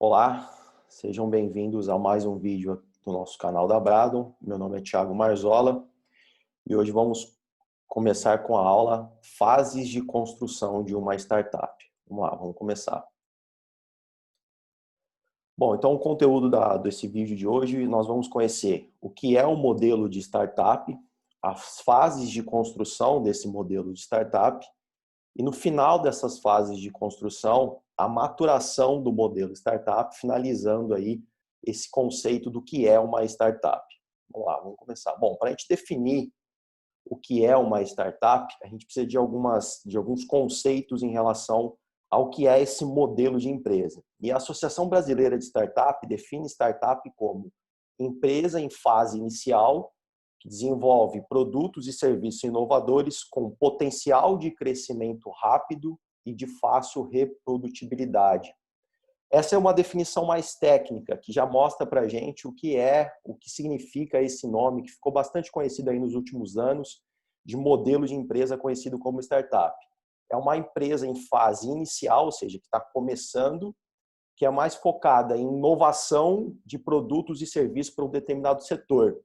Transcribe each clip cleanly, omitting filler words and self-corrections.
Olá, sejam bem-vindos a mais um vídeo do nosso canal da Bradon. Meu nome é Thiago Marzola e hoje vamos começar com a aula Fases de Construção de uma Startup. Vamos lá, vamos começar. Bom, então o conteúdo desse vídeo de hoje, nós vamos conhecer o que é um modelo de startup, as fases de construção desse modelo de startup e no final dessas fases de construção, a maturação do modelo startup, finalizando aí esse conceito do que é uma startup. Vamos lá, vamos começar. Bom, para a gente definir o que é uma startup, a gente precisa de alguns conceitos em relação ao que é esse modelo de empresa. E a Associação Brasileira de Startup define startup como empresa em fase inicial que desenvolve produtos e serviços inovadores com potencial de crescimento rápido e de fácil reprodutibilidade. Essa é uma definição mais técnica, que já mostra para a gente o que significa esse nome, que ficou bastante conhecido aí nos últimos anos, de modelo de empresa conhecido como startup. É uma empresa em fase inicial, ou seja, que está começando, que é mais focada em inovação de produtos e serviços para um determinado setor,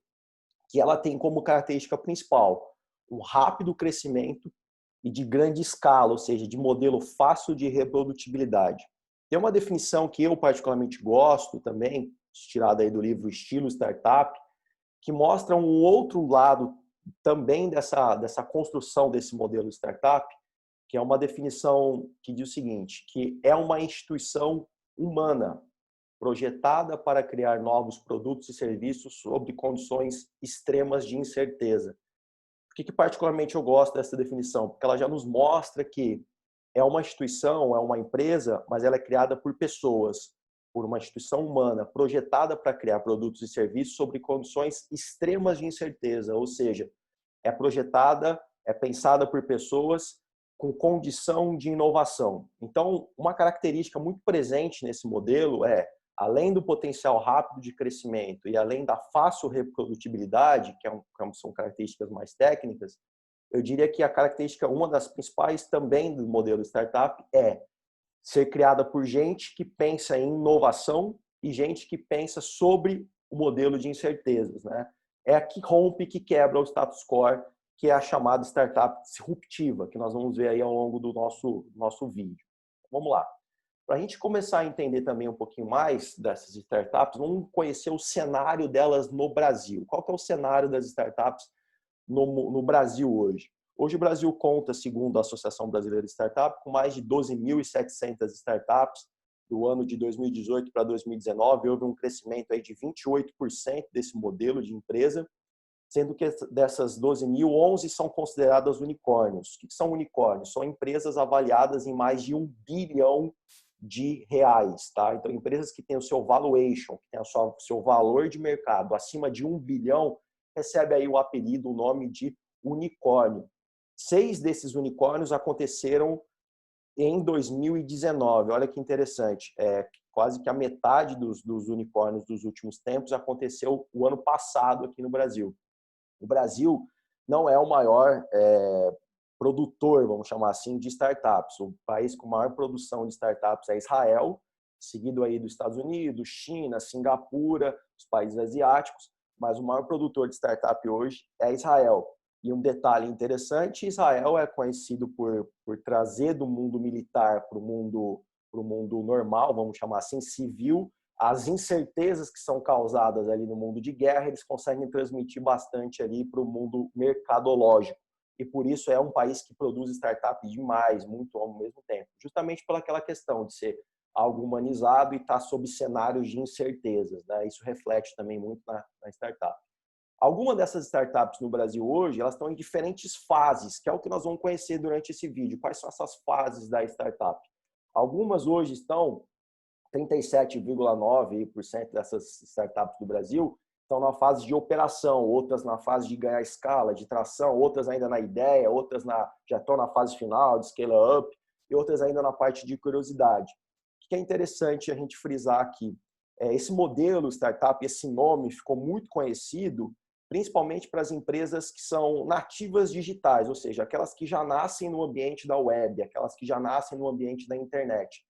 que ela tem como característica principal um rápido crescimento e de grande escala, ou seja, de modelo fácil de reprodutibilidade. Tem uma definição que eu particularmente gosto também, tirada aí do livro Estilo Startup, que mostra um outro lado também dessa construção desse modelo startup, que é uma definição que diz o seguinte, que é uma instituição humana projetada para criar novos produtos e serviços sob condições extremas de incerteza. Por que particularmente eu gosto dessa definição? Porque ela já nos mostra que é uma instituição, é uma empresa, mas ela é criada por pessoas, por uma instituição humana, projetada para criar produtos e serviços sob condições extremas de incerteza, ou seja, é projetada, é pensada por pessoas com condição de inovação. Então, uma característica muito presente nesse modelo é, além do potencial rápido de crescimento e além da fácil reprodutibilidade, são características mais técnicas, eu diria que a característica, uma das principais também do modelo startup é ser criada por gente que pensa em inovação e gente que pensa sobre o modelo de incertezas, né? É a que rompe, que quebra o status quo, que é a chamada startup disruptiva, que nós vamos ver aí ao longo do nosso vídeo. Vamos lá. Para a gente começar a entender também um pouquinho mais dessas startups, vamos conhecer o cenário delas no Brasil. Qual que é o cenário das startups no Brasil hoje? Hoje o Brasil conta, segundo a Associação Brasileira de Startup, com mais de 12.700 startups. Do ano de 2018 para 2019, houve um crescimento aí de 28% desse modelo de empresa, sendo que dessas 12.000, 11 são consideradas unicórnios. O que são unicórnios? São empresas avaliadas em mais de 1 bilhão de reais. Tá? Então, empresas que têm o seu valuation, que têm o seu valor de mercado acima de 1 bilhão, recebe aí o apelido, o nome de unicórnio. 6 desses unicórnios aconteceram em 2019. Olha que interessante. Quase que a metade dos unicórnios dos últimos tempos aconteceu o ano passado aqui no Brasil. O Brasil não é o maior produtor, vamos chamar assim, de startups. O país com maior produção de startups é Israel, seguido aí dos Estados Unidos, China, Singapura, os países asiáticos, mas o maior produtor de startup hoje é Israel. E um detalhe interessante, Israel é conhecido por trazer do mundo militar para o mundo normal, vamos chamar assim, civil, as incertezas que são causadas ali no mundo de guerra, eles conseguem transmitir bastante ali para o mundo mercadológico. E por isso é um país que produz startup demais, muito ao mesmo tempo. Justamente pelaquela questão de ser algo humanizado e estar sob cenários de incertezas, né? Isso reflete também muito na startup. Algumas dessas startups no Brasil hoje, elas estão em diferentes fases, que é o que nós vamos conhecer durante esse vídeo. Quais são essas fases da startup? Algumas hoje estão 37,9% dessas startups do Brasil estão na fase de operação, outras na fase de ganhar escala, de tração, outras ainda na ideia, outras já estão na fase final de scale-up e outras ainda na parte de curiosidade. O que é interessante a gente frisar aqui? Esse modelo startup, esse nome ficou muito conhecido principalmente para as empresas que são nativas digitais, ou seja, aquelas que já nascem no ambiente da web, aquelas que já nascem no ambiente da internet.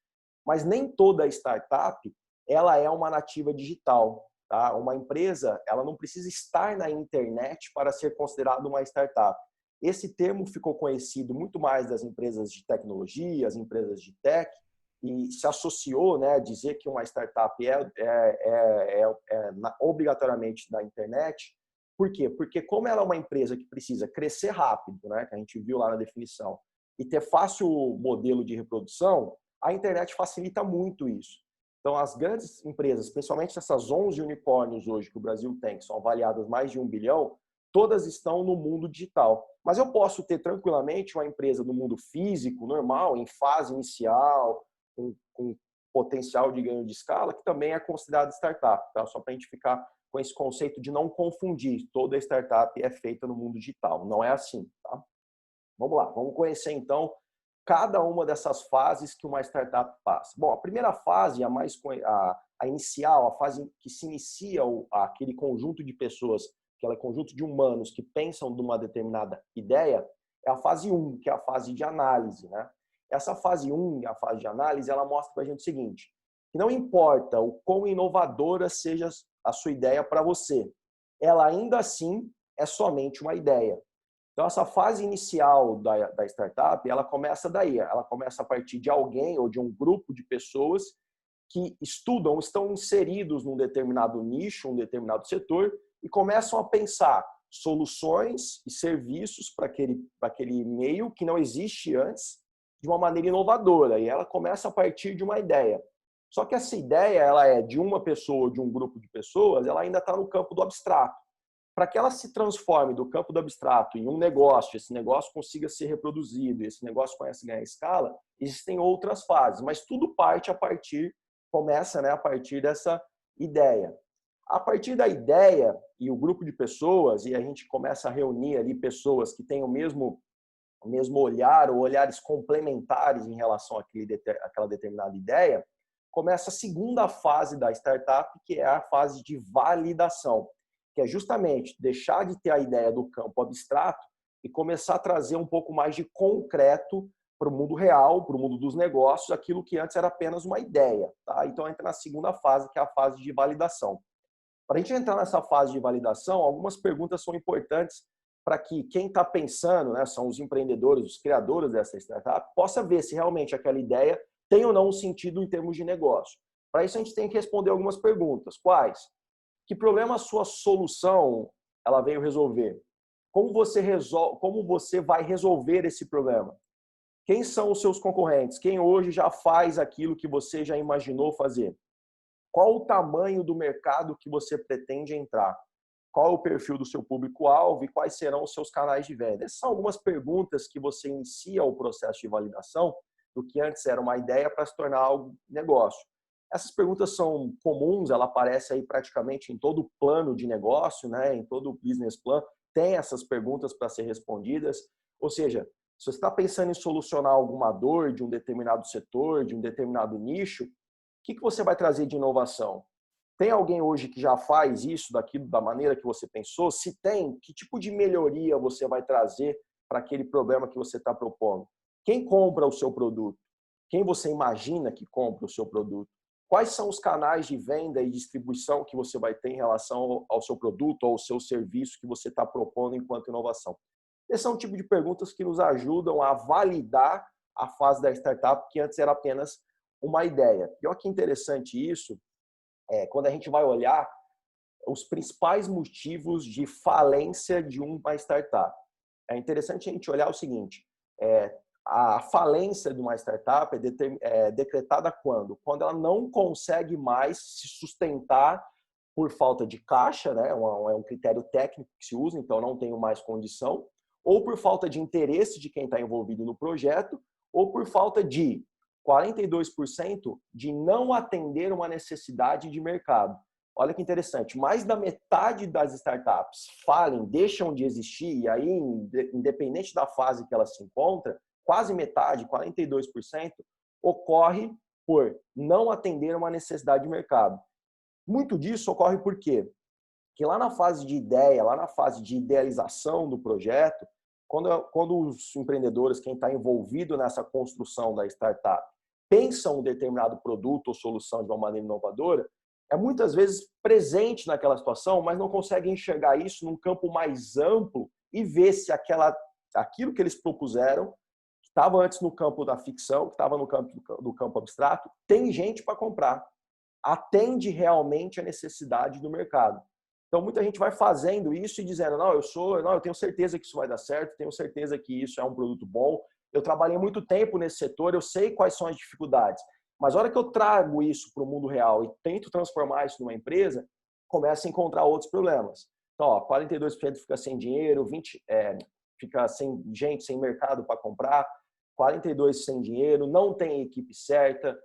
Mas nem toda startup ela é uma nativa digital. Tá? Uma empresa, ela não precisa estar na internet para ser considerada uma startup. Esse termo ficou conhecido muito mais das empresas de tecnologia, as empresas de tech, e se associou, né, a dizer que uma startup obrigatoriamente da internet. Por quê? Porque como ela é uma empresa que precisa crescer rápido, né, que a gente viu lá na definição, e ter fácil modelo de reprodução, a internet facilita muito isso. Então, as grandes empresas, principalmente essas 11 unicórnios hoje que o Brasil tem, que são avaliadas mais de 1 bilhão, todas estão no mundo digital. Mas eu posso ter tranquilamente uma empresa do mundo físico, normal, em fase inicial, com potencial de ganho de escala, que também é considerada startup. Tá? Só para a gente ficar com esse conceito de não confundir. Toda startup é feita no mundo digital. Não é assim. Tá? Vamos lá, vamos conhecer então cada uma dessas fases que uma startup passa. Bom, a primeira fase, a inicial, a fase que se inicia aquele conjunto de pessoas, aquele conjunto de humanos que pensam numa determinada ideia, é a fase 1, que é a fase de análise, né? Essa fase 1, a fase de análise, ela mostra para a gente o seguinte, que não importa o quão inovadora seja a sua ideia para você, ela ainda assim é somente uma ideia. Então, essa fase inicial da startup, ela começa daí. Ela começa a partir de alguém ou de um grupo de pessoas que estudam, estão inseridos num determinado nicho, um determinado setor, e começam a pensar soluções e serviços para aquele meio que não existe antes, de uma maneira inovadora. E ela começa a partir de uma ideia. Só que essa ideia, ela é de uma pessoa ou de um grupo de pessoas, ela ainda está no campo do abstrato. Para que ela se transforme do campo do abstrato em um negócio, esse negócio consiga ser reproduzido, esse negócio comece a ganhar escala, existem outras fases, mas tudo começa, né, a partir dessa ideia. A partir da ideia e o grupo de pessoas, e a gente começa a reunir ali pessoas que têm o mesmo olhar ou olhares complementares em relação àquela determinada ideia, começa a segunda fase da startup, que é a fase de validação, que é justamente deixar de ter a ideia do campo abstrato e começar a trazer um pouco mais de concreto para o mundo real, para o mundo dos negócios, aquilo que antes era apenas uma ideia. Tá? Então entra na segunda fase, que é a fase de validação. Para a gente entrar nessa fase de validação, algumas perguntas são importantes para que quem está pensando, né, são os empreendedores, os criadores dessa startup, possa ver se realmente aquela ideia tem ou não um sentido em termos de negócio. Para isso a gente tem que responder algumas perguntas. Quais? Que problema a sua solução ela veio resolver? Como você vai resolver esse problema? Quem são os seus concorrentes? Quem hoje já faz aquilo que você já imaginou fazer? Qual o tamanho do mercado que você pretende entrar? Qual é o perfil do seu público-alvo e quais serão os seus canais de venda? Essas são algumas perguntas que você inicia o processo de validação do que antes era uma ideia para se tornar algo negócio. Essas perguntas são comuns, ela aparece aí praticamente em todo plano de negócio, né? Em todo business plan, tem essas perguntas para ser respondidas. Ou seja, se você está pensando em solucionar alguma dor de um determinado setor, de um determinado nicho, o que você vai trazer de inovação? Tem alguém hoje que já faz isso da maneira que você pensou? Se tem, que tipo de melhoria você vai trazer para aquele problema que você está propondo? Quem compra o seu produto? Quem você imagina que compra o seu produto? Quais são os canais de venda e distribuição que você vai ter em relação ao seu produto ou ao seu serviço que você está propondo enquanto inovação? Esse é um tipo de perguntas que nos ajudam a validar a fase da startup, que antes era apenas uma ideia. E olha que interessante isso, quando a gente vai olhar os principais motivos de falência de uma startup. É interessante a gente olhar o seguinte, a falência de uma startup é decretada quando? Quando ela não consegue mais se sustentar por falta de caixa, né? É um critério técnico que se usa, então não tenho mais condição, ou por falta de interesse de quem está envolvido no projeto, ou por falta de 42% de não atender uma necessidade de mercado. Olha que interessante, mais da metade das startups falem, deixam de existir, e aí, independente da fase que ela se encontra, quase metade, 42%, ocorre por não atender uma necessidade de mercado. Muito disso ocorre por quê? Porque lá na fase de ideia, lá na fase de idealização do projeto, quando os empreendedores, quem está envolvido nessa construção da startup, pensam um determinado produto ou solução de uma maneira inovadora, é muitas vezes presente naquela situação, mas não consegue enxergar isso num campo mais amplo e ver se aquilo que eles propuseram, que estava antes no campo da ficção, que estava no campo do campo abstrato, tem gente para comprar, atende realmente a necessidade do mercado. Então, muita gente vai fazendo isso e dizendo, não, eu tenho certeza que isso vai dar certo, tenho certeza que isso é um produto bom, eu trabalhei muito tempo nesse setor, eu sei quais são as dificuldades. Mas a hora que eu trago isso para o mundo real e tento transformar isso numa empresa, começa a encontrar outros problemas. Então, 42% fica sem dinheiro, 20% fica sem gente, sem mercado para comprar, 42% sem dinheiro, não tem equipe certa,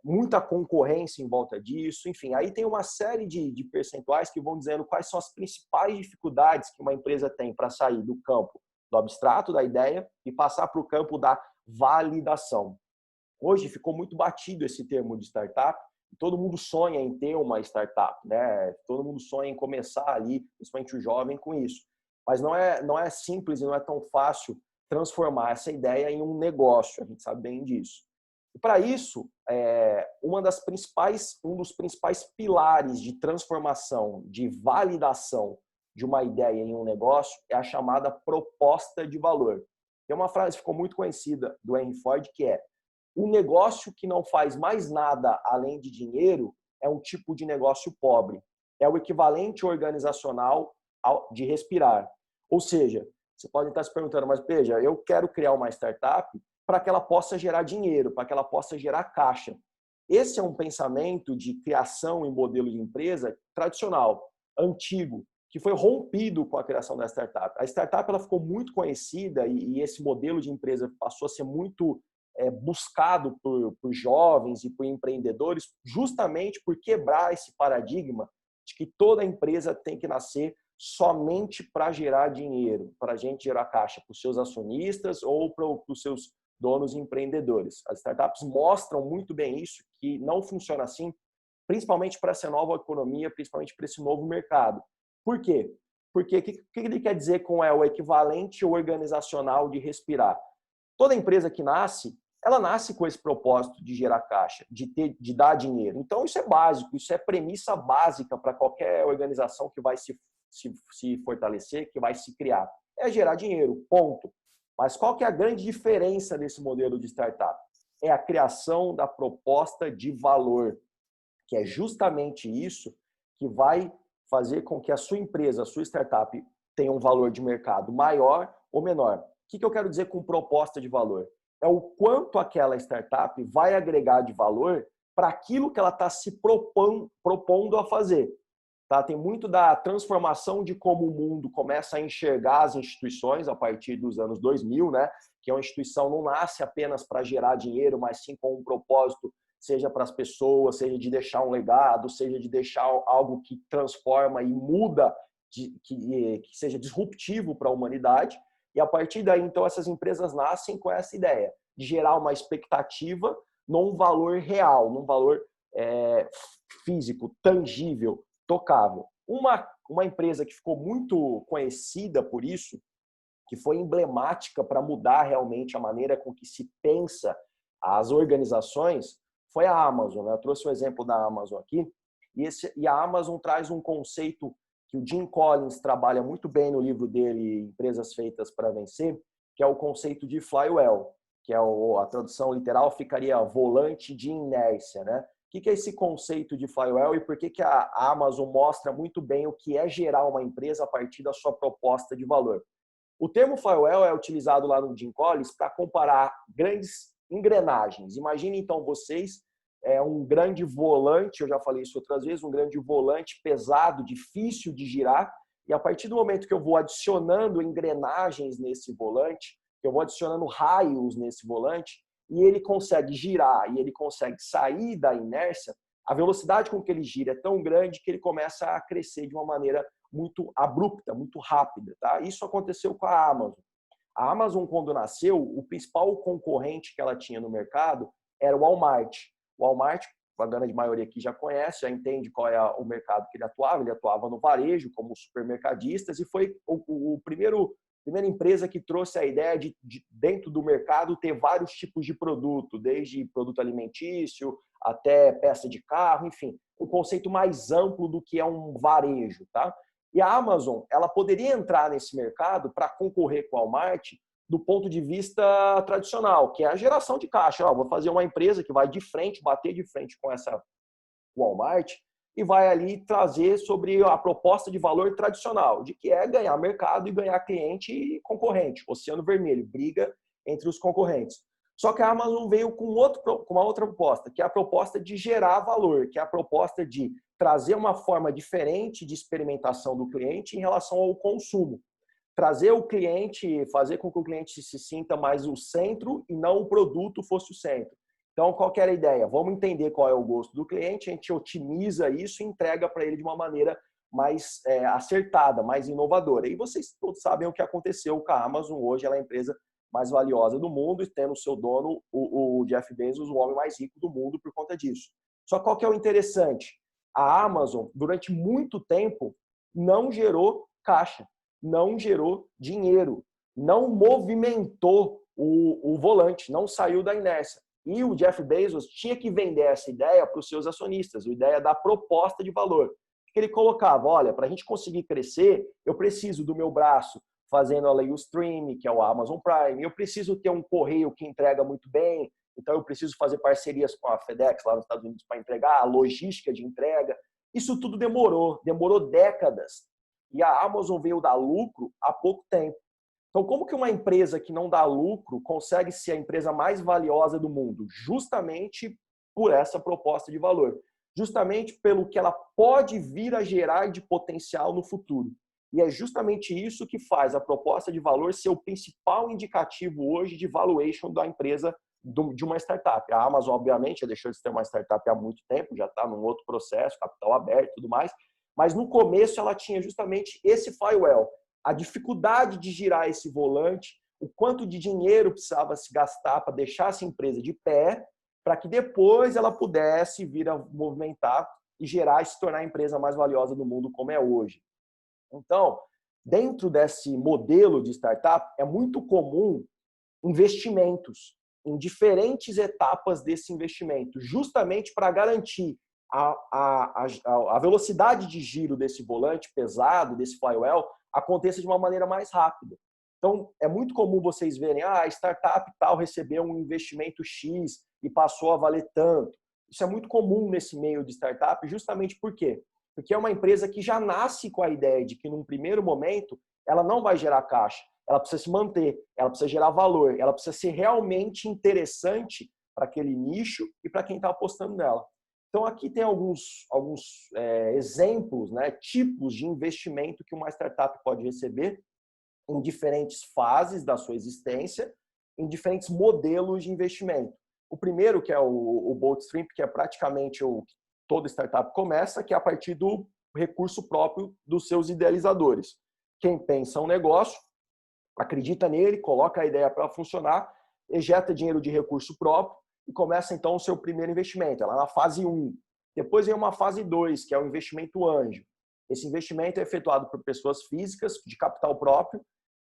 muita concorrência em volta disso, enfim, aí tem uma série de percentuais que vão dizendo quais são as principais dificuldades que uma empresa tem para sair do campo do abstrato, da ideia, e passar para o campo da validação. Hoje ficou muito batido esse termo de startup, todo mundo sonha em ter uma startup, né? Todo mundo sonha em começar ali, principalmente o jovem, com isso. Mas não é simples e não é tão fácil transformar essa ideia em um negócio, a gente sabe bem disso. E para isso, um dos principais pilares de transformação, de validação de uma ideia em um negócio é a chamada proposta de valor. Tem uma frase que ficou muito conhecida do Henry Ford que é: um negócio que não faz mais nada além de dinheiro é um tipo de negócio pobre. É o equivalente organizacional de respirar. Ou seja, você pode estar se perguntando, mas veja, eu quero criar uma startup para que ela possa gerar dinheiro, para que ela possa gerar caixa. Esse é um pensamento de criação em modelo de empresa tradicional, antigo, que foi rompido com a criação da startup. A startup ela ficou muito conhecida e esse modelo de empresa passou a ser muito buscado por jovens e por empreendedores, justamente por quebrar esse paradigma de que toda empresa tem que nascer somente para gerar dinheiro, para a gente gerar caixa para os seus acionistas ou para os seus donos empreendedores. As startups mostram muito bem isso, que não funciona assim, principalmente para essa nova economia, principalmente para esse novo mercado. Por quê? Porque o que ele quer dizer com o equivalente organizacional de respirar? Toda empresa que nasce, ela nasce com esse propósito de gerar caixa, de dar dinheiro. Então, isso é básico, isso é premissa básica para qualquer organização que vai se fortalecer, que vai se criar. É gerar dinheiro, ponto. Mas qual que é a grande diferença desse modelo de startup? É a criação da proposta de valor, que é justamente isso que vai fazer com que a sua empresa, a sua startup tenha um valor de mercado maior ou menor. O que eu quero dizer com proposta de valor? É o quanto aquela startup vai agregar de valor para aquilo que ela está se propondo a fazer. Tá? Tem muito da transformação de como o mundo começa a enxergar as instituições a partir dos anos 2000, né? Que uma instituição não nasce apenas para gerar dinheiro, mas sim com um propósito, seja para as pessoas, seja de deixar um legado, seja de deixar algo que transforma e muda, que seja disruptivo para a humanidade. E a partir daí, então, essas empresas nascem com essa ideia de gerar uma expectativa num valor real, num valor físico, tangível, tocável. Uma empresa que ficou muito conhecida por isso, que foi emblemática para mudar realmente a maneira com que se pensa as organizações, foi a Amazon. Eu trouxe o exemplo da Amazon aqui, e a Amazon traz um conceito que o Jim Collins trabalha muito bem no livro dele, Empresas Feitas para Vencer, que é o conceito de flywheel, que é a tradução literal ficaria volante de inércia, né? O que é esse conceito de flywheel e por que a Amazon mostra muito bem o que é gerar uma empresa a partir da sua proposta de valor? O termo flywheel é utilizado lá no Jim Collins para comparar grandes engrenagens. Imagine então vocês um grande volante, eu já falei isso outras vezes, um grande volante pesado, difícil de girar, e a partir do momento que eu vou adicionando engrenagens nesse volante, que eu vou adicionando raios nesse volante, e ele consegue girar e ele consegue sair da inércia, a velocidade com que ele gira é tão grande que ele começa a crescer de uma maneira muito abrupta, muito rápida. Tá? Isso aconteceu com a Amazon. A Amazon, quando nasceu, o principal concorrente que ela tinha no mercado era o Walmart. O Walmart, a grande maioria aqui já conhece, já entende qual é o mercado que ele atuava. Ele atuava no varejo, como supermercadistas, e foi o primeiro Primeira empresa que trouxe a ideia de dentro do mercado, ter vários tipos de produto, desde produto alimentício até peça de carro, enfim, um conceito mais amplo do que é um varejo, tá? E a Amazon, ela poderia entrar nesse mercado para concorrer com a Walmart do ponto de vista tradicional, que é a geração de caixa. Vou fazer uma empresa que vai de frente, bater de frente com essa Walmart e vai ali trazer sobre a proposta de valor tradicional, de que é ganhar mercado e ganhar cliente e concorrente. Oceano Vermelho, briga entre os concorrentes. Só que a Amazon veio com uma outra proposta, que é a proposta de gerar valor, que é a proposta de trazer uma forma diferente de experimentação do cliente em relação ao consumo. Trazer o cliente, fazer com que o cliente se sinta mais o centro e não o produto fosse o centro. Então, qual que era a ideia? Vamos entender qual é o gosto do cliente, a gente otimiza isso e entrega para ele de uma maneira mais acertada, mais inovadora. E vocês todos sabem o que aconteceu com a Amazon. Hoje ela é a empresa mais valiosa do mundo e tendo o seu dono, o Jeff Bezos, o homem mais rico do mundo por conta disso. Só qual que é o interessante? A Amazon, durante muito tempo, não gerou caixa, não gerou dinheiro, não movimentou o volante, não saiu da inércia. E o Jeff Bezos tinha que vender essa ideia para os seus acionistas, a ideia da proposta de valor. Que ele colocava, olha, para a gente conseguir crescer, eu preciso do meu braço fazendo ali o stream, que é o Amazon Prime, eu preciso ter um correio que entrega muito bem, então eu preciso fazer parcerias com a FedEx lá nos Estados Unidos para entregar, a logística de entrega. Isso tudo demorou décadas. E a Amazon veio dar lucro há pouco tempo. Então, como que uma empresa que não dá lucro consegue ser a empresa mais valiosa do mundo? Justamente por essa proposta de valor. Justamente pelo que ela pode vir a gerar de potencial no futuro. E é justamente isso que faz a proposta de valor ser o principal indicativo hoje de valuation da empresa, de uma startup. A Amazon, obviamente, já deixou de ser uma startup há muito tempo, já está num outro processo, capital aberto e tudo mais, mas no começo ela tinha justamente esse flywheel, a dificuldade de girar esse volante, o quanto de dinheiro precisava se gastar para deixar essa empresa de pé, para que depois ela pudesse vir a movimentar e gerar e se tornar a empresa mais valiosa do mundo como é hoje. Então, dentro desse modelo de startup, é muito comum investimentos em diferentes etapas desse investimento, justamente para garantir a velocidade de giro desse volante pesado, desse flywheel, aconteça de uma maneira mais rápida. Então, é muito comum vocês verem, a startup tal recebeu um investimento X e passou a valer tanto. Isso é muito comum nesse meio de startup, justamente por quê? Porque é uma empresa que já nasce com a ideia de que, num primeiro momento, ela não vai gerar caixa, ela precisa se manter, ela precisa gerar valor, ela precisa ser realmente interessante para aquele nicho e para quem está apostando nela. Então, aqui tem alguns exemplos, né, tipos de investimento que uma startup pode receber em diferentes fases da sua existência, em diferentes modelos de investimento. O primeiro, que é o Bootstrap, que é praticamente o que toda startup começa, que é a partir do recurso próprio dos seus idealizadores. Quem pensa um negócio, acredita nele, coloca a ideia para funcionar, ejeta dinheiro de recurso próprio e começa então o seu primeiro investimento, lá na fase 1. Depois vem uma fase 2, que é o investimento anjo. Esse investimento é efetuado por pessoas físicas de capital próprio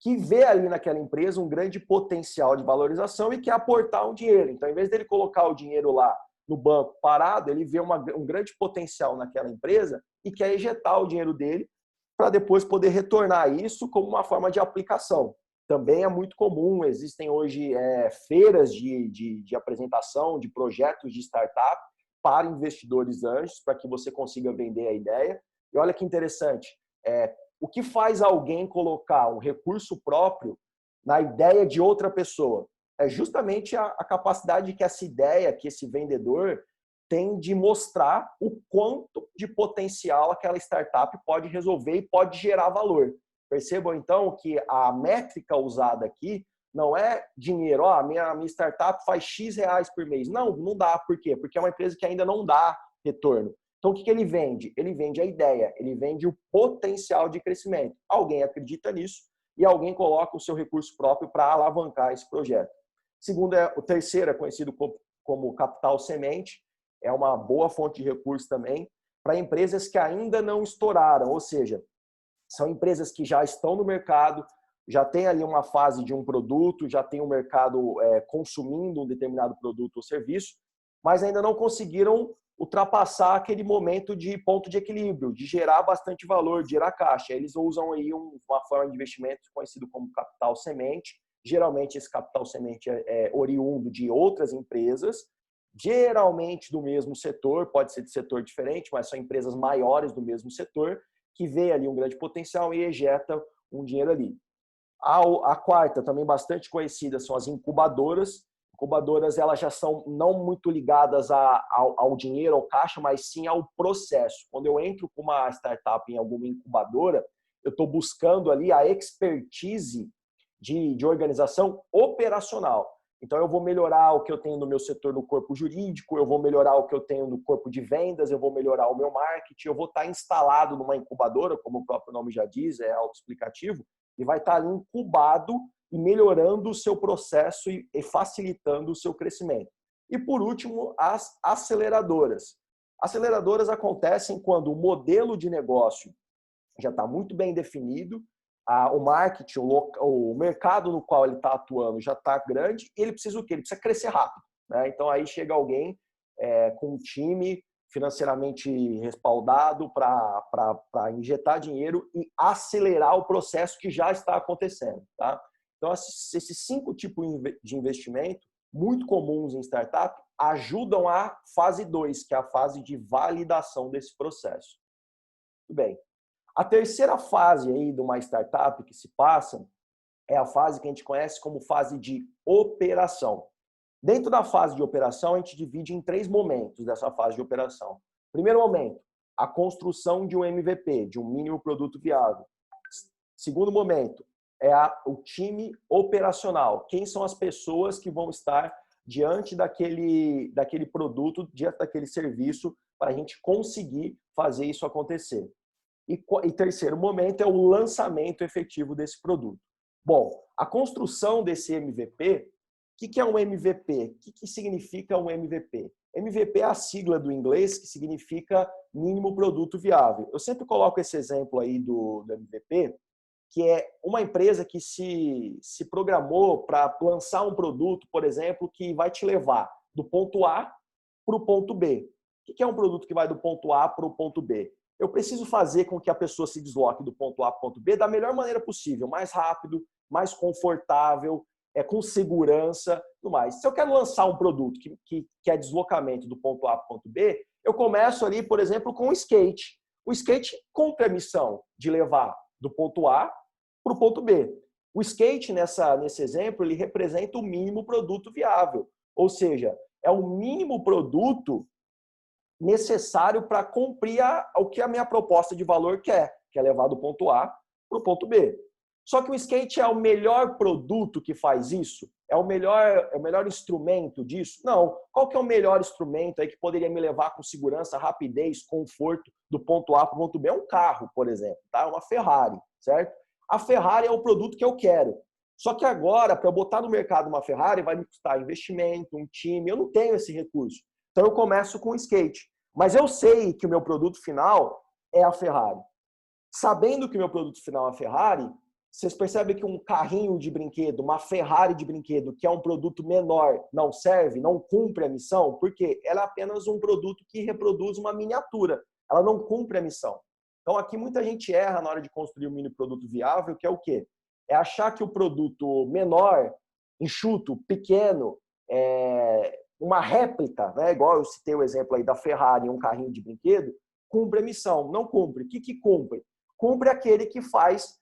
que vê ali naquela empresa um grande potencial de valorização e quer aportar um dinheiro. Então, em vez dele colocar o dinheiro lá no banco parado, ele vê um grande potencial naquela empresa e quer injetar o dinheiro dele para depois poder retornar isso como uma forma de aplicação. Também é muito comum, existem hoje feiras de apresentação de projetos de startup para investidores anjos, para que você consiga vender a ideia. E olha que interessante, o que faz alguém colocar um recurso próprio na ideia de outra pessoa? É justamente a capacidade que essa ideia, que esse vendedor tem de mostrar o quanto de potencial aquela startup pode resolver e pode gerar valor. Percebam, então, que a métrica usada aqui não é dinheiro. A minha startup faz X reais por mês. Não dá. Por quê? Porque é uma empresa que ainda não dá retorno. Então, o que ele vende? Ele vende a ideia, ele vende o potencial de crescimento. Alguém acredita nisso e alguém coloca o seu recurso próprio para alavancar esse projeto. O terceiro é conhecido como capital semente, é uma boa fonte de recursos também para empresas que ainda não estouraram, ou seja, são empresas que já estão no mercado, já tem ali uma fase de um produto, já tem o mercado consumindo um determinado produto ou serviço, mas ainda não conseguiram ultrapassar aquele momento de ponto de equilíbrio, de gerar bastante valor, de gerar caixa. Eles usam aí uma forma de investimento conhecido como capital semente. Geralmente esse capital semente é oriundo de outras empresas, geralmente do mesmo setor, pode ser de setor diferente, mas são empresas maiores do mesmo setor, que vê ali um grande potencial e ejeta um dinheiro ali. A quarta, também bastante conhecida, são as incubadoras. Incubadoras, elas já são não muito ligadas ao dinheiro, ao caixa, mas sim ao processo. Quando eu entro com uma startup em alguma incubadora, eu estou buscando ali a expertise de organização operacional. Então, eu vou melhorar o que eu tenho no meu setor no corpo jurídico, eu vou melhorar o que eu tenho no corpo de vendas, eu vou melhorar o meu marketing, eu vou estar instalado numa incubadora, como o próprio nome já diz, é autoexplicativo, e vai estar ali incubado e melhorando o seu processo e facilitando o seu crescimento. E, por último, as aceleradoras. Aceleradoras acontecem quando o modelo de negócio já está muito bem definido, o marketing, o mercado no qual ele está atuando já está grande, e ele precisa o quê? Ele precisa crescer rápido, né? Então, aí chega alguém com um time financeiramente respaldado para injetar dinheiro e acelerar o processo que já está acontecendo, tá? Então, esses 5 tipos de investimento, muito comuns em startup, ajudam a fase 2, que é a fase de validação desse processo. Muito bem. A terceira fase aí de uma startup que se passa é a fase que a gente conhece como fase de operação. Dentro da fase de operação, a gente divide em 3 momentos dessa fase de operação. Primeiro momento, a construção de um MVP, de um mínimo produto viável. Segundo momento, o time operacional. Quem são as pessoas que vão estar diante daquele produto, diante daquele serviço, para a gente conseguir fazer isso acontecer. E terceiro momento é o lançamento efetivo desse produto. Bom, a construção desse MVP, o que é um MVP? O que significa um MVP? MVP é a sigla do inglês que significa mínimo produto viável. Eu sempre coloco esse exemplo aí do MVP, que é uma empresa que se programou para lançar um produto, por exemplo, que vai te levar do ponto A para o ponto B. O que é um produto que vai do ponto A para o ponto B? Eu preciso fazer com que a pessoa se desloque do ponto A para o ponto B da melhor maneira possível, mais rápido, mais confortável, com segurança, tudo mais. Se eu quero lançar um produto que é deslocamento do ponto A para o ponto B, eu começo ali, por exemplo, com o skate. O skate cumpre a missão de levar do ponto A para o ponto B. O skate, nesse exemplo, ele representa o mínimo produto viável. Ou seja, é o mínimo produto necessário para cumprir o que a minha proposta de valor quer, que é levar do ponto A para o ponto B. Só que o skate é o melhor produto que faz isso? É o melhor instrumento disso? Não. Qual que é o melhor instrumento aí que poderia me levar com segurança, rapidez, conforto do ponto A para o ponto B? É um carro, por exemplo, tá? Uma Ferrari, certo? A Ferrari é o produto que eu quero. Só que agora, para eu botar no mercado uma Ferrari, vai me custar investimento, um time, eu não tenho esse recurso. Então eu começo com o skate. Mas eu sei que o meu produto final é a Ferrari. Sabendo que o meu produto final é a Ferrari, vocês percebem que um carrinho de brinquedo, uma Ferrari de brinquedo, que é um produto menor, não serve, não cumpre a missão, porque ela é apenas um produto que reproduz uma miniatura. Ela não cumpre a missão. Então aqui muita gente erra na hora de construir um mini produto viável, que é o quê? É achar que o produto menor, enxuto, pequeno, uma réplica, né? Igual eu citei o exemplo aí da Ferrari, um carrinho de brinquedo, cumpre a missão. Não cumpre. O que cumpre? Cumpre aquele que faz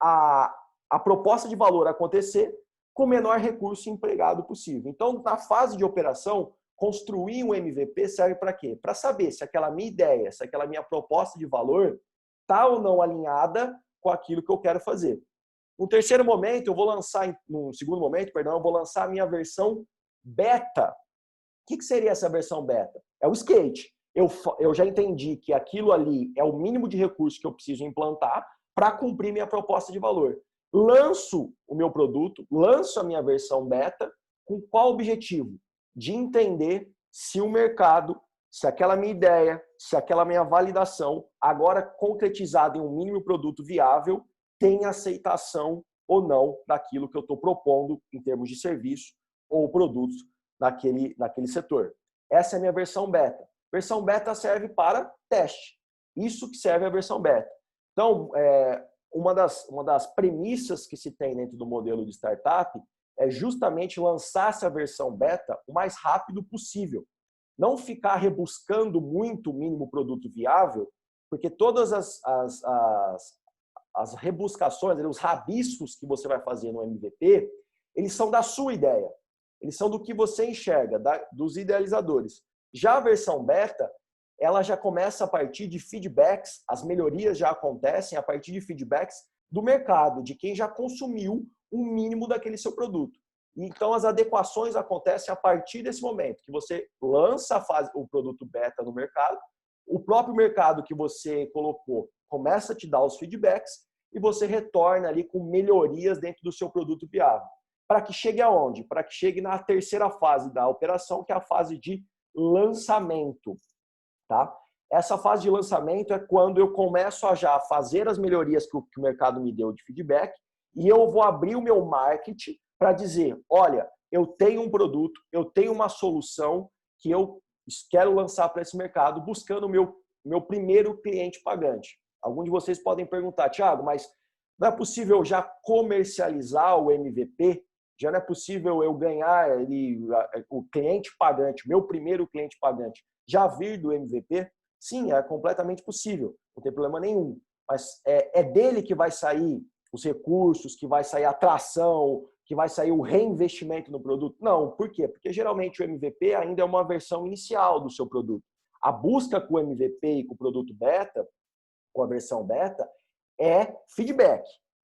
a proposta de valor acontecer com o menor recurso empregado possível. Então, na fase de operação, construir um MVP serve para quê? Para saber se aquela minha ideia, se aquela minha proposta de valor está ou não alinhada com aquilo que eu quero fazer. No terceiro momento, no segundo momento, eu vou lançar a minha versão beta. O que seria essa versão beta? É o skate. Eu já entendi que aquilo ali é o mínimo de recursos que eu preciso implantar para cumprir minha proposta de valor. Lanço o meu produto, lanço a minha versão beta, com qual objetivo? De entender se o mercado, se aquela minha ideia, se aquela minha validação, agora concretizada em um mínimo produto viável, tem aceitação ou não daquilo que eu estou propondo em termos de serviço ou produtos naquele setor. Essa é a minha versão beta. Versão beta serve para teste. Isso que serve a versão beta. Então, uma das premissas que se tem dentro do modelo de startup é justamente lançar essa versão beta o mais rápido possível. Não ficar rebuscando muito o mínimo produto viável, porque todas as rebuscações, os rabiscos que você vai fazer no MVP, eles são da sua ideia. Eles são do que você enxerga, dos idealizadores. Já a versão beta, ela já começa a partir de feedbacks, as melhorias já acontecem a partir de feedbacks do mercado, de quem já consumiu um mínimo daquele seu produto. Então, as adequações acontecem a partir desse momento, que você lança o produto beta no mercado, o próprio mercado que você colocou começa a te dar os feedbacks e você retorna ali com melhorias dentro do seu produto viável. Para que chegue aonde? Para que chegue na terceira fase da operação, que é a fase de lançamento. Tá? Essa fase de lançamento é quando eu começo a já fazer as melhorias que o mercado me deu de feedback e eu vou abrir o meu marketing para dizer, olha, eu tenho um produto, eu tenho uma solução que eu quero lançar para esse mercado buscando o meu primeiro cliente pagante. Alguns de vocês podem perguntar, Thiago, mas não é possível já comercializar o MVP? Já não é possível eu ganhar o cliente pagante, meu primeiro cliente pagante, já vir do MVP? Sim, é completamente possível, não tem problema nenhum. Mas é dele que vai sair os recursos, que vai sair a atração, que vai sair o reinvestimento no produto? Não, por quê? Porque geralmente o MVP ainda é uma versão inicial do seu produto. A busca com o MVP e com o produto beta, com a versão beta, é feedback,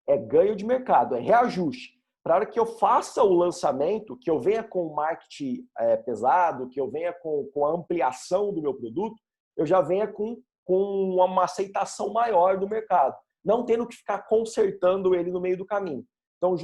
é ganho de mercado, é reajuste. Para a hora que eu faça o lançamento, que eu venha com o marketing pesado, que eu venha com a ampliação do meu produto, eu já venha com uma aceitação maior do mercado, não tendo que ficar consertando ele no meio do caminho. Então,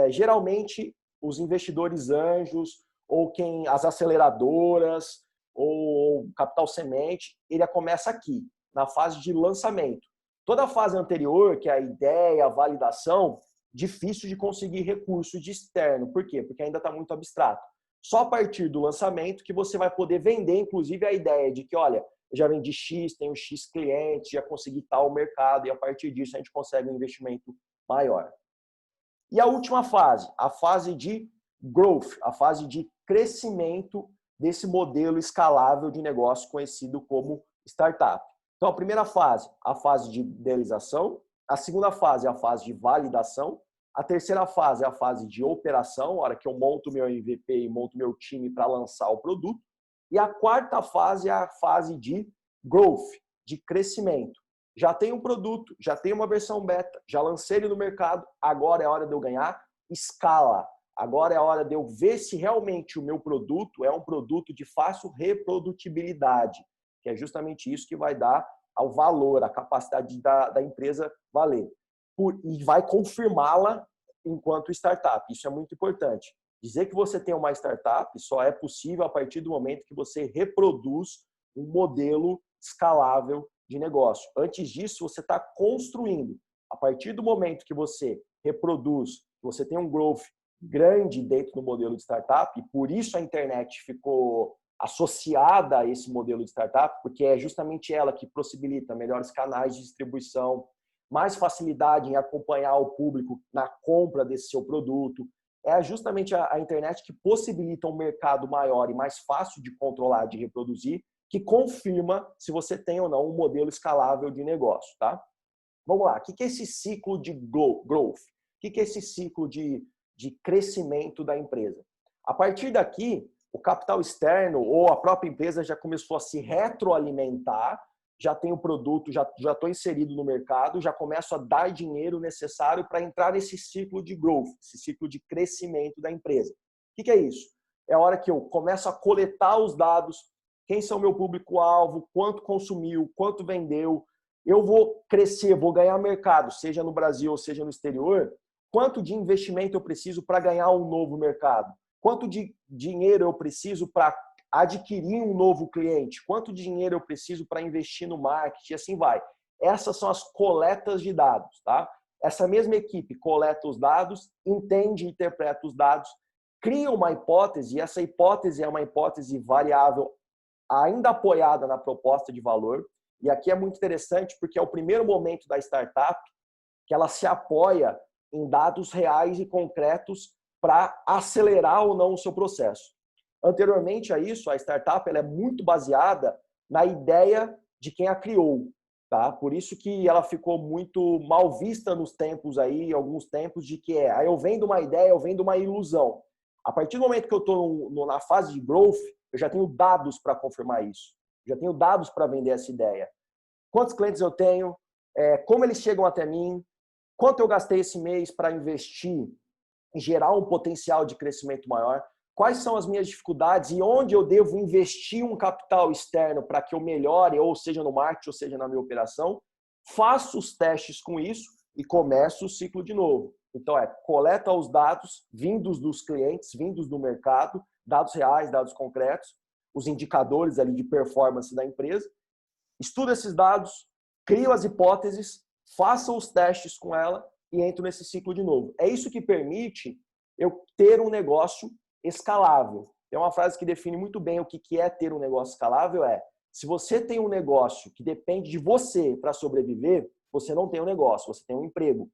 geralmente, os investidores anjos, ou as aceleradoras, ou capital semente, ele começa aqui, na fase de lançamento. Toda a fase anterior, que é a ideia, a validação, difícil de conseguir recurso de externo. Por quê? Porque ainda está muito abstrato. Só a partir do lançamento que você vai poder vender, inclusive, a ideia de que, olha, eu já vendi X, tenho X clientes, já consegui tal mercado, e a partir disso a gente consegue um investimento maior. E a última fase, a fase de growth, a fase de crescimento desse modelo escalável de negócio conhecido como startup. Então, a primeira fase, a fase de idealização. A segunda fase é a fase de validação. A terceira fase é a fase de operação, a hora que eu monto meu MVP e monto meu time para lançar o produto. E a quarta fase é a fase de growth, de crescimento. Já tenho um produto, já tenho uma versão beta, já lancei ele no mercado, agora é a hora de eu ganhar escala. Agora é a hora de eu ver se realmente o meu produto é um produto de fácil reprodutibilidade, que é justamente isso que vai dar ao valor, a capacidade da empresa valer. E vai confirmá-la enquanto startup. Isso é muito importante. Dizer que você tem uma startup só é possível a partir do momento que você reproduz um modelo escalável de negócio. Antes disso, você está construindo. A partir do momento que você reproduz, você tem um growth grande dentro do modelo de startup, e por isso a internet ficou associada a esse modelo de startup, porque é justamente ela que possibilita melhores canais de distribuição, mais facilidade em acompanhar o público na compra desse seu produto. É justamente a internet que possibilita um mercado maior e mais fácil de controlar, de reproduzir, que confirma se você tem ou não um modelo escalável de negócio, tá? Vamos lá, o que é esse ciclo de growth? O que é esse ciclo de crescimento da empresa? A partir daqui, o capital externo ou a própria empresa já começou a se retroalimentar, já tem o produto, já estou inserido no mercado, já começo a dar dinheiro necessário para entrar nesse ciclo de growth, esse ciclo de crescimento da empresa. O que é isso? É a hora que eu começo a coletar os dados, quem são meu público-alvo, quanto consumiu, quanto vendeu, eu vou crescer, vou ganhar mercado, seja no Brasil ou seja no exterior, quanto de investimento eu preciso para ganhar um novo mercado? Quanto de dinheiro eu preciso para adquirir um novo cliente? Quanto dinheiro eu preciso para investir no marketing? E assim vai. Essas são as coletas de dados, tá? Essa mesma equipe coleta os dados, entende e interpreta os dados, cria uma hipótese, e essa hipótese é uma hipótese variável ainda apoiada na proposta de valor. E aqui é muito interessante porque é o primeiro momento da startup que ela se apoia em dados reais e concretos para acelerar ou não o seu processo. Anteriormente a isso, a startup ela é muito baseada na ideia de quem a criou. Tá? Por isso que ela ficou muito mal vista nos tempos aí, alguns tempos, de que eu vendo uma ideia, eu vendo uma ilusão. A partir do momento que eu estou na fase de growth, eu já tenho dados para confirmar isso. Já tenho dados para vender essa ideia. Quantos clientes eu tenho? Como eles chegam até mim? Quanto eu gastei esse mês para investir e gerar um potencial de crescimento maior? Quais são as minhas dificuldades e onde eu devo investir um capital externo para que eu melhore, ou seja no marketing, ou seja na minha operação? Faço os testes com isso e começo o ciclo de novo. Então, coleta os dados vindos dos clientes, vindos do mercado, dados reais, dados concretos, os indicadores ali de performance da empresa, estuda esses dados, crio as hipóteses, faça os testes com ela e entro nesse ciclo de novo. É isso que permite eu ter um negócio escalável. Tem uma frase que define muito bem o que é ter um negócio escalável, se você tem um negócio que depende de você para sobreviver, você não tem um negócio, você tem um emprego.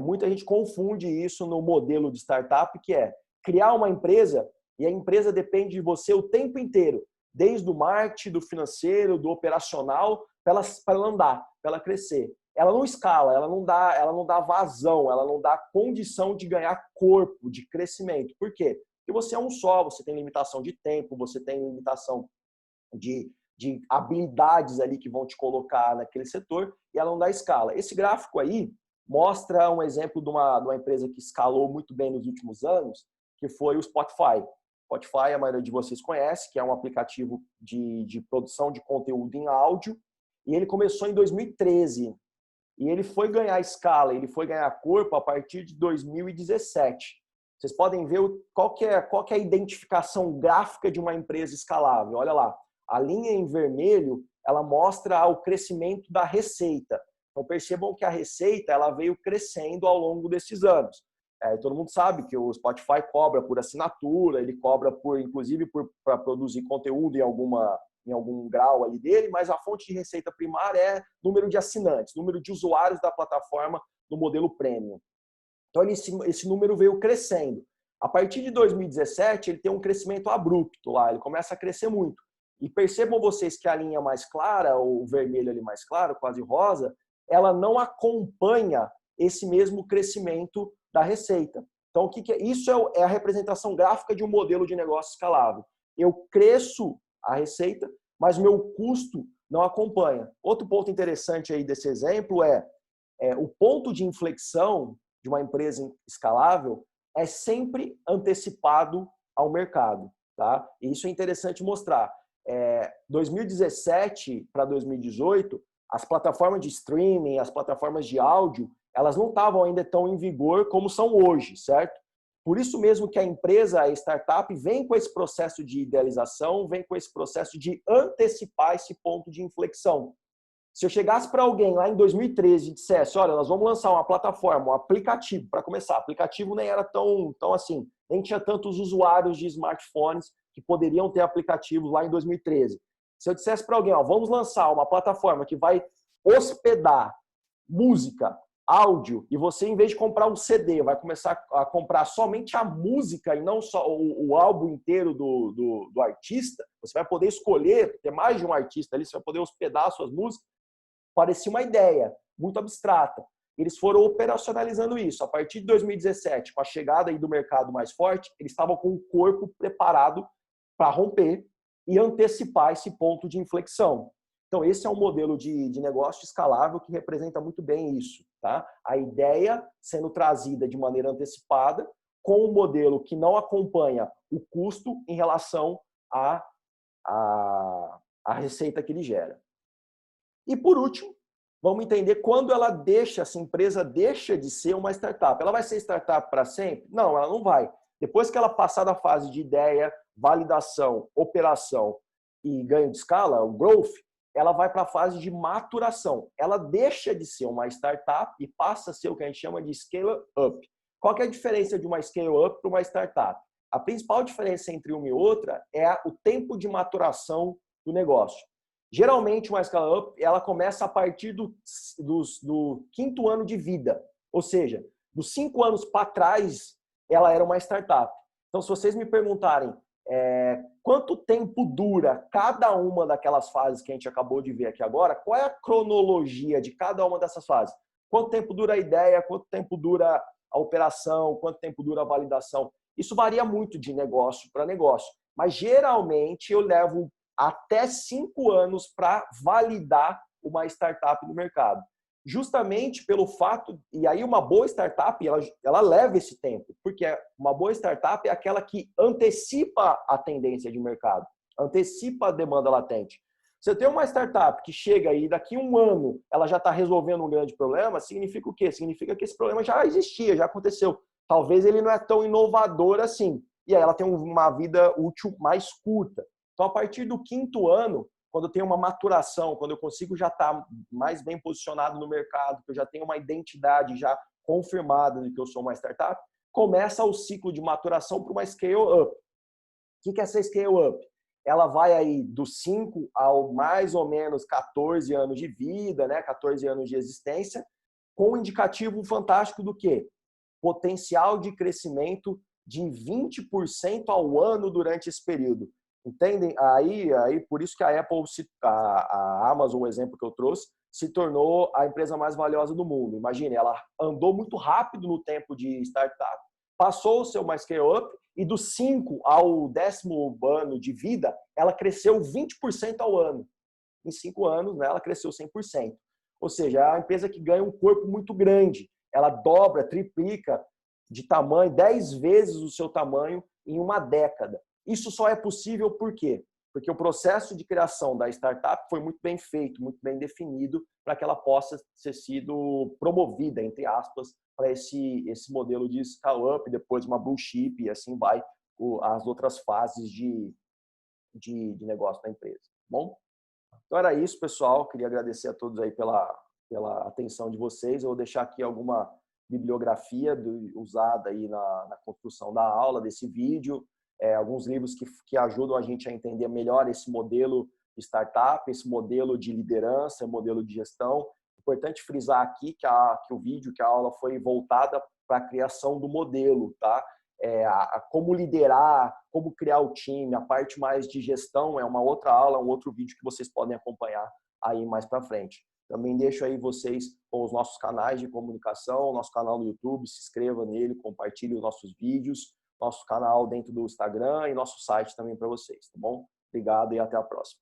Muita gente confunde isso no modelo de startup, que é criar uma empresa e a empresa depende de você o tempo inteiro, desde o marketing, do financeiro, do operacional, para ela andar, para ela crescer. Ela não escala, ela não dá vazão, ela não dá condição de ganhar corpo, de crescimento. Por quê? Porque você é um só, você tem limitação de tempo, você tem limitação de habilidades ali que vão te colocar naquele setor e ela não dá escala. Esse gráfico aí mostra um exemplo de uma empresa que escalou muito bem nos últimos anos, que foi o Spotify. Spotify, a maioria de vocês conhece, que é um aplicativo de produção de conteúdo em áudio, e ele começou em 2013. E ele foi ganhar escala, ele foi ganhar corpo a partir de 2017. Vocês podem ver qual que é a identificação gráfica de uma empresa escalável. Olha lá, a linha em vermelho, ela mostra o crescimento da receita. Então percebam que a receita ela veio crescendo ao longo desses anos. Todo mundo sabe que o Spotify cobra por assinatura, ele cobra inclusive para produzir conteúdo em algum grau ali dele, mas a fonte de receita primária é número de assinantes, número de usuários da plataforma no modelo premium. Então esse número veio crescendo. A partir de 2017 ele tem um crescimento abrupto lá, ele começa a crescer muito. E percebam vocês que a linha mais clara, o vermelho ali mais claro, quase rosa, ela não acompanha esse mesmo crescimento da receita. Então, isso é a representação gráfica de um modelo de negócio escalável. Eu cresço a receita, mas meu custo não acompanha. Outro ponto interessante aí desse exemplo é o ponto de inflexão de uma empresa escalável é sempre antecipado ao mercado. Tá? E isso é interessante mostrar. 2017 para 2018, as plataformas de streaming, as plataformas de áudio, elas não estavam ainda tão em vigor como são hoje, certo? Por isso mesmo que a empresa, a startup, vem com esse processo de idealização, vem com esse processo de antecipar esse ponto de inflexão. Se eu chegasse para alguém lá em 2013 e dissesse, olha, nós vamos lançar uma plataforma, um aplicativo, para começar, aplicativo nem era tão assim, nem tinha tantos usuários de smartphones que poderiam ter aplicativos lá em 2013. Se eu dissesse para alguém, vamos lançar uma plataforma que vai hospedar música, áudio, e você, em vez de comprar um CD, vai começar a comprar somente a música e não só o álbum inteiro do artista, você vai poder escolher, ter mais de um artista ali, você vai poder hospedar as suas músicas. Parecia uma ideia muito abstrata. Eles foram operacionalizando isso. A partir de 2017, com a chegada aí do mercado mais forte, eles estavam com o corpo preparado para romper e antecipar esse ponto de inflexão. Então, esse é um modelo de negócio escalável que representa muito bem isso. Tá? A ideia sendo trazida de maneira antecipada com um modelo que não acompanha o custo em relação à receita que ele gera. E, por último, vamos entender quando essa empresa deixa de ser uma startup. Ela vai ser startup para sempre? Não, ela não vai. Depois que ela passar da fase de ideia, validação, operação e ganho de escala, o growth, ela vai para a fase de maturação. Ela deixa de ser uma startup e passa a ser o que a gente chama de scale-up. Qual que é a diferença de uma scale-up para uma startup? A principal diferença entre uma e outra é o tempo de maturação do negócio. Geralmente, uma scale-up ela começa a partir do 5º ano de vida. Ou seja, dos 5 anos para trás, ela era uma startup. Então, se vocês me perguntarem quanto tempo dura cada uma daquelas fases que a gente acabou de ver aqui agora, qual é a cronologia de cada uma dessas fases? Quanto tempo dura a ideia, quanto tempo dura a operação, quanto tempo dura a validação? Isso varia muito de negócio para negócio, mas geralmente eu levo até 5 anos para validar uma startup no mercado. Justamente pelo fato, e aí uma boa startup, ela leva esse tempo, porque uma boa startup é aquela que antecipa a tendência de mercado, antecipa a demanda latente. Você tem uma startup que chega aí daqui a 1 ano, ela já está resolvendo um grande problema, significa o quê? Significa que esse problema já existia, já aconteceu. Talvez ele não é tão inovador assim. E aí ela tem uma vida útil mais curta. Então, a partir do 5º ano, quando eu tenho uma maturação, quando eu consigo já estar mais bem posicionado no mercado, que eu já tenho uma identidade já confirmada de que eu sou uma startup, começa o ciclo de maturação para uma scale-up. O que é essa scale-up? Ela vai aí dos 5 ao mais ou menos 14 anos de vida, né? 14 anos de existência, com um indicativo fantástico do quê? Potencial de crescimento de 20% ao ano durante esse período. Entendem? Aí por isso que a Apple, a Amazon, o exemplo que eu trouxe, se tornou a empresa mais valiosa do mundo. Imagine, ela andou muito rápido no tempo de startup, passou o seu mais scale-up e do 5 ao 10º ano de vida, ela cresceu 20% ao ano. Em 5 anos, né, ela cresceu 100%. Ou seja, é uma empresa que ganha um corpo muito grande. Ela dobra, triplica de tamanho, 10 vezes o seu tamanho em uma década. Isso só é possível por quê? Porque o processo de criação da startup foi muito bem feito, muito bem definido, para que ela possa ter sido promovida, entre aspas, para esse modelo de scale-up, depois uma blue chip, e assim vai as outras fases de negócio da empresa. Bom? Então era isso, pessoal. Queria agradecer a todos aí pela atenção de vocês. Eu vou deixar aqui alguma bibliografia usada aí na construção da aula, desse vídeo, alguns livros que ajudam a gente a entender melhor esse modelo de startup, esse modelo de liderança, modelo de gestão. Importante frisar aqui que o vídeo, que a aula foi voltada para a criação do modelo, tá? Como liderar, como criar o time, a parte mais de gestão é uma outra aula, um outro vídeo que vocês podem acompanhar aí mais para frente. Também deixo aí vocês com os nossos canais de comunicação, nosso canal no YouTube, se inscreva nele, compartilhe os nossos vídeos, nosso canal dentro do Instagram e nosso site também para vocês, tá bom? Obrigado e até a próxima.